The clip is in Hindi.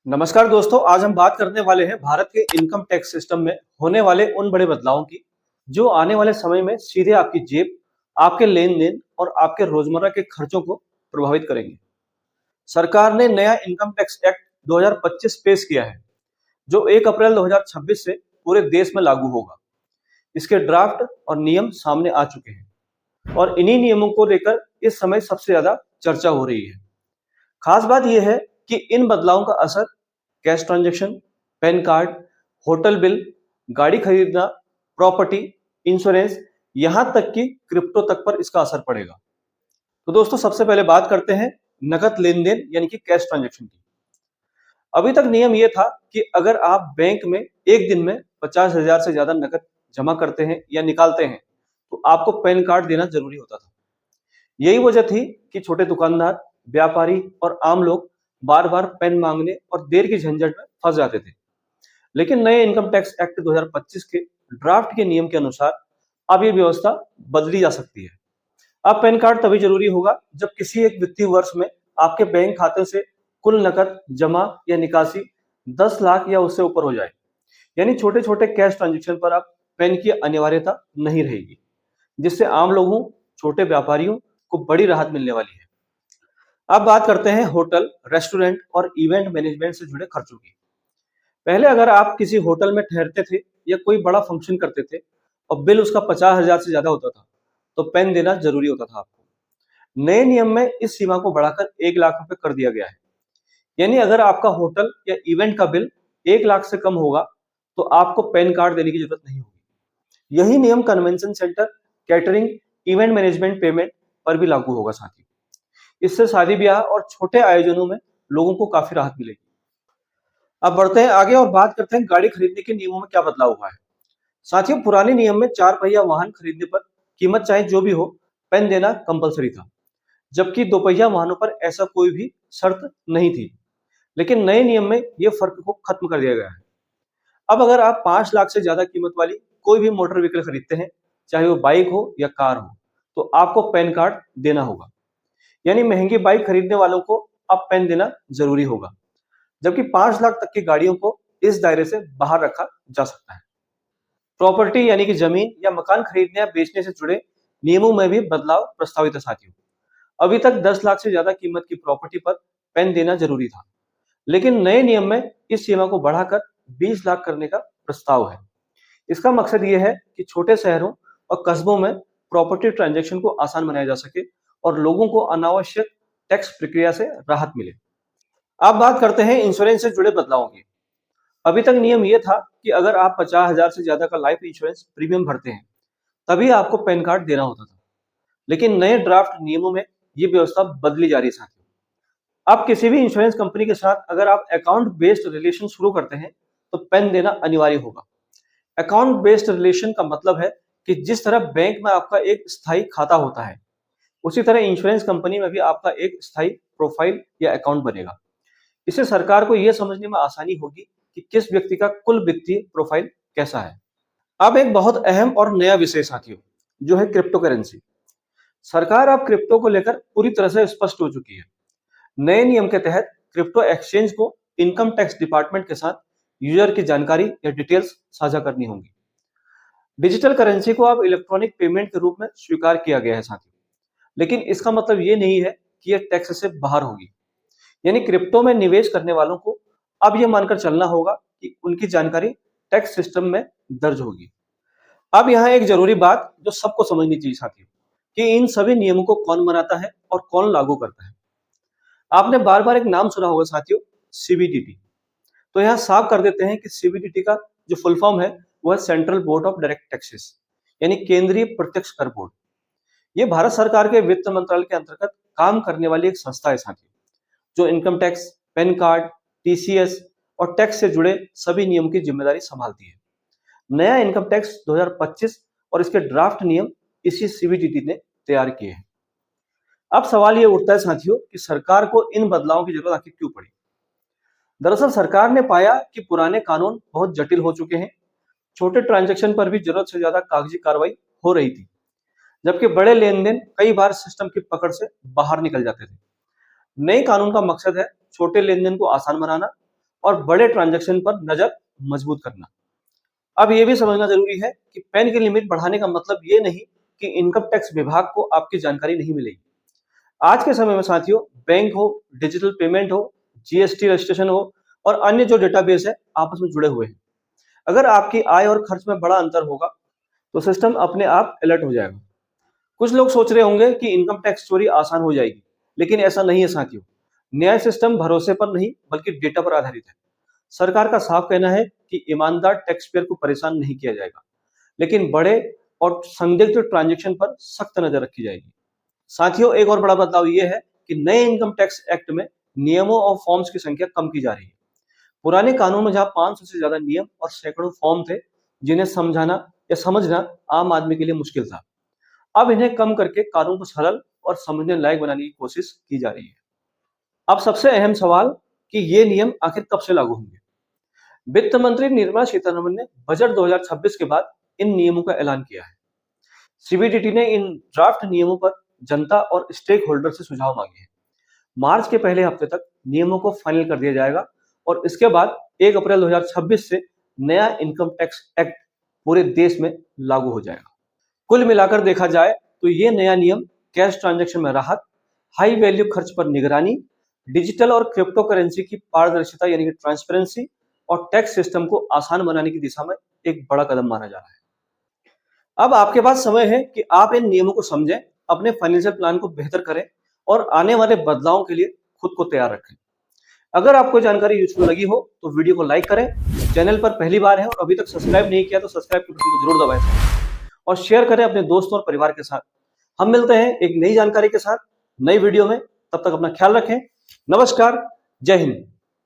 नमस्कार दोस्तों, आज हम बात करने वाले हैं भारत के इनकम टैक्स सिस्टम में होने वाले उन बड़े बदलावों की जो आने वाले समय में सीधे आपकी जेब, आपके लेन-देन और आपके रोजमर्रा के खर्चों को प्रभावित करेंगे। सरकार ने नया इनकम टैक्स एक्ट 2025 पेश किया है, जो 1 अप्रैल 2026 से पूरे देश में लागू होगा। इसके ड्राफ्ट और नियम सामने आ चुके हैं और इन्हीं नियमों को लेकर इस समय सबसे ज्यादा चर्चा हो रही है। खास बात यह है कि इन बदलावों का असर cash transaction, pan card, hotel bill, गाड़ी खरीदना, प्रॉपर्टी, इंश्योरेंस, यहां तक कि क्रिप्टो तक पर इसका असर पड़ेगा। तो दोस्तों, सबसे पहले बात करते हैं नकद लेन-देन यानी कि कैश ट्रांजैक्शन की। अभी तक नियम यह था कि अगर आप बैंक में एक दिन में 50,000 से ज्यादा नकद जमा करते हैं या निकालते हैं, तो आपको पैन कार्ड देना जरूरी होता था। यही वजह थी कि छोटे दुकानदार, व्यापारी और आम लोग बार-बार पैन मांगने और देर की झंझट में फंस जाते थे। लेकिन नए इनकम टैक्स एक्ट 2025 के ड्राफ्ट के नियम के अनुसार अब ये व्यवस्था बदली जा सकती है। अब पैन कार्ड तभी जरूरी होगा जब किसी एक वित्तीय वर्ष में आपके बैंक खाते से कुल नकद जमा या निकासी 10 लाख या उससे ऊपर हो जाए। यानी छोटे-छोटे कैश ट्रांजैक्शन पर आप पैन की अनिवार्यता नहीं रहेगी, जिससे आम लोगों, छोटे व्यापारियों को बड़ी राहत मिलने वाली है। अब बात करते हैं होटल, रेस्टोरेंट और इवेंट मैनेजमेंट से जुड़े खर्चों की। पहले अगर आप किसी होटल में ठहरते थे या कोई बड़ा फंक्शन करते थे और बिल उसका 50,000 से ज्यादा होता था, तो पैन देना जरूरी होता था आपको। नए नियम में इस सीमा को बढ़ाकर 1 लाख रुपए कर दिया गया है। यानी अगर आपका होटल या इवेंट का बिल 1 लाख से कम होगा, तो आपको पैन कार्ड देने की जरूरत नहीं होगी। यही नियम convention centre, catering, event management payment पर भी लागू होगा साथी। इससे शादी ब्याह और छोटे आयोजनों में लोगों को काफी राहत मिलेगी। अब बढ़ते हैं आगे और बात करते हैं गाड़ी खरीदने के नियमों में क्या बदलाव हुआ है। साथियों, पुराने नियम में 4 पहिया वाहन खरीदने पर कीमत चाहे जो भी हो, पैन देना कंपलसरी था, जबकि 2 पहिया वाहनों पर ऐसा कोई भी शर्त नहीं थी। लेकिन नए नियम में यह फर्क को खत्म कर दिया गया है। अब अगर आप 5 लाख से ज्यादा कीमत वाली कोई भी मोटर व्हीकल खरीदते हैं, चाहे वो बाइक हो या कार हो, तो आपको पैन कार्ड देना होगा। यानी महंगी बाइक खरीदने वालों को अब पैन देना जरूरी होगा, जबकि 5 लाख तक की गाड़ियों को इस दायरे से बाहर रखा जा सकता है। प्रॉपर्टी यानी कि जमीन या मकान खरीदने या बेचने से जुड़े नियमों में भी बदलाव प्रस्तावित है साथियों। अभी तक 10 लाख से ज्यादा कीमत की प्रॉपर्टी पर पैन देना जरूरी था, लेकिन नए नियम में इस सीमा को बढ़ाकर 20 लाख करने का प्रस्ताव है। इसका मकसद ये है कि छोटे शहरों और कस्बों में प्रॉपर्टी ट्रांजैक्शन को आसान बनाया जा सके और लोगों को अनावश्यक टैक्स प्रक्रिया से राहत मिले। अब बात करते हैं इंश्योरेंस से जुड़े बदलावों की। अभी तक नियम यह था कि अगर आप 50,000 से ज्यादा का लाइफ इंश्योरेंस प्रीमियम भरते हैं, तभी आपको पैन कार्ड देना होता था। लेकिन नए ड्राफ्ट नियमों में ये व्यवस्था बदली जा रही है साथियों। अब किसी भी इंश्योरेंस कंपनी के साथ अगर आप अकाउंट बेस्ड रिलेशन शुरू करते हैं, तो पैन देना अनिवार्य होगा। अकाउंट बेस्ड रिलेशन का मतलब है कि जिस तरह बैंक में आपका एक स्थायी खाता होता है, उसी तरह इंश्योरेंस कंपनी में भी आपका एक स्थायी प्रोफाइल या अकाउंट बनेगा। इससे सरकार को यह समझने में आसानी होगी कि किस व्यक्ति का कुल वित्तीय प्रोफाइल कैसा है। अब एक बहुत अहम और नया विषय साथियों, जो है क्रिप्टो करेंसी। सरकार अब क्रिप्टो को लेकर पूरी तरह से स्पष्ट हो चुकी है। नए नियम के तहत क्रिप्टो एक्सचेंज को इनकम टैक्स डिपार्टमेंट के साथ यूजर की जानकारी या डिटेल्स साझा करनी होंगी। डिजिटल करेंसी को अब इलेक्ट्रॉनिक पेमेंट के रूप में स्वीकार किया गया है साथियों, लेकिन इसका मतलब ये नहीं है कि यह टैक्स से बाहर होगी। यानी क्रिप्टो में निवेश करने वालों को अब यह मानकर चलना होगा कि उनकी जानकारी टैक्स सिस्टम में दर्ज होगी। अब यहाँ एक जरूरी बात जो सबको समझनी चाहिए साथियों, कि इन सभी नियमों को कौन बनाता है और कौन लागू करता है। आपने बार बार एक नाम सुना होगा साथियों, सीबीडीटी। तो यहाँ साफ कर देते हैं कि सीबीडीटी का जो फुल फॉर्म है वो है central board of direct taxes, यानी केंद्रीय प्रत्यक्ष कर बोर्ड। ये भारत सरकार के वित्त मंत्रालय के अंतर्गत काम करने वाली एक संस्था है साथियों, जो income tax, pan card, TCS और टैक्स से जुड़े सभी नियम की जिम्मेदारी संभालती है। नया इनकम टैक्स 2025 और इसके ड्राफ्ट नियम इसी सीबीडीटी ने तैयार किए हैं। अब सवाल ये उठता है साथियों कि सरकार को इन बदलावों की जरूरत आखिर क्यों पड़ी। दरअसल सरकार ने पाया कि पुराने कानून बहुत जटिल हो चुके हैं। छोटे ट्रांजैक्शन पर भी जरूरत से ज्यादा कागजी कार्रवाई हो रही थी, जबकि बड़े लेन देन कई बार सिस्टम की पकड़ से बाहर निकल जाते थे। नए कानून का मकसद है छोटे लेन देन को आसान बनाना और बड़े ट्रांजैक्शन पर नजर मजबूत करना। अब ये भी समझना जरूरी है कि पैन की लिमिट बढ़ाने का मतलब ये नहीं कि इनकम टैक्स विभाग को आपकी जानकारी नहीं मिलेगी। आज के समय में साथियों, बैंक हो, डिजिटल पेमेंट हो, जीएसटी रजिस्ट्रेशन हो और अन्य जो डेटाबेस है आपस में जुड़े हुए हैं। अगर आपकी आय और खर्च में बड़ा अंतर होगा तो सिस्टम अपने आप अलर्ट हो जाएगा। कुछ लोग सोच रहे होंगे कि इनकम टैक्स चोरी आसान हो जाएगी, लेकिन ऐसा नहीं है साथियों। न्याय सिस्टम भरोसे पर नहीं बल्कि डेटा पर आधारित है। सरकार का साफ कहना है कि ईमानदार टैक्स पेयर को परेशान नहीं किया जाएगा, लेकिन बड़े और संदिग्ध ट्रांजैक्शन पर सख्त नजर रखी जाएगी। साथियों, एक और बड़ा बदलाव ये है कि नए इनकम टैक्स एक्ट में नियमों और फॉर्म्स की संख्या कम की जा रही है। पुराने कानून में जहां 500 से ज्यादा नियम और सैकड़ों फॉर्म थे, जिन्हें समझाना या समझना आम आदमी के लिए मुश्किल था, अब इन्हें कम करके कानून को सरल और समझने लायक बनाने की कोशिश की जा रही है। अब सबसे अहम सवाल कि ये नियम आखिर कब से लागू होंगे। वित्त मंत्री निर्मला सीतारमण ने बजट 2026 के बाद इन नियमों का ऐलान किया है। सीबीडीटी ने इन ड्राफ्ट नियमों पर जनता और स्टेक होल्डर से सुझाव मांगे हैं। मार्च के पहले हफ्ते तक नियमों को फाइनल कर दिया जाएगा और इसके बाद 1 अप्रैल 2026 से नया इनकम टैक्स एक्ट पूरे देश में लागू हो जाएगा। कुल मिलाकर देखा जाए तो ये नया नियम कैश ट्रांजैक्शन में राहत, हाई वैल्यू खर्च पर निगरानी, डिजिटल और क्रिप्टो करेंसी की पारदर्शिता यानी कि ट्रांसपेरेंसी और टैक्स सिस्टम को आसान बनाने की दिशा में एक बड़ा कदम माना जा रहा है। अब आपके पास समय है कि आप इन नियमों को समझें, अपने फाइनेंशियल प्लान को बेहतर करें और आने वाले बदलावों के लिए खुद को तैयार रखें। अगर आपको जानकारी यूजफुल लगी हो तो वीडियो को लाइक करें, चैनल पर पहली बार है और अभी तक सब्सक्राइब नहीं किया तो सब्सक्राइब के बटन को जरूर दबाएं और शेयर करें अपने दोस्तों और परिवार के साथ। हम मिलते हैं एक नई जानकारी के साथ नई वीडियो में। तब तक अपना ख्याल रखें। नमस्कार, जय हिंद।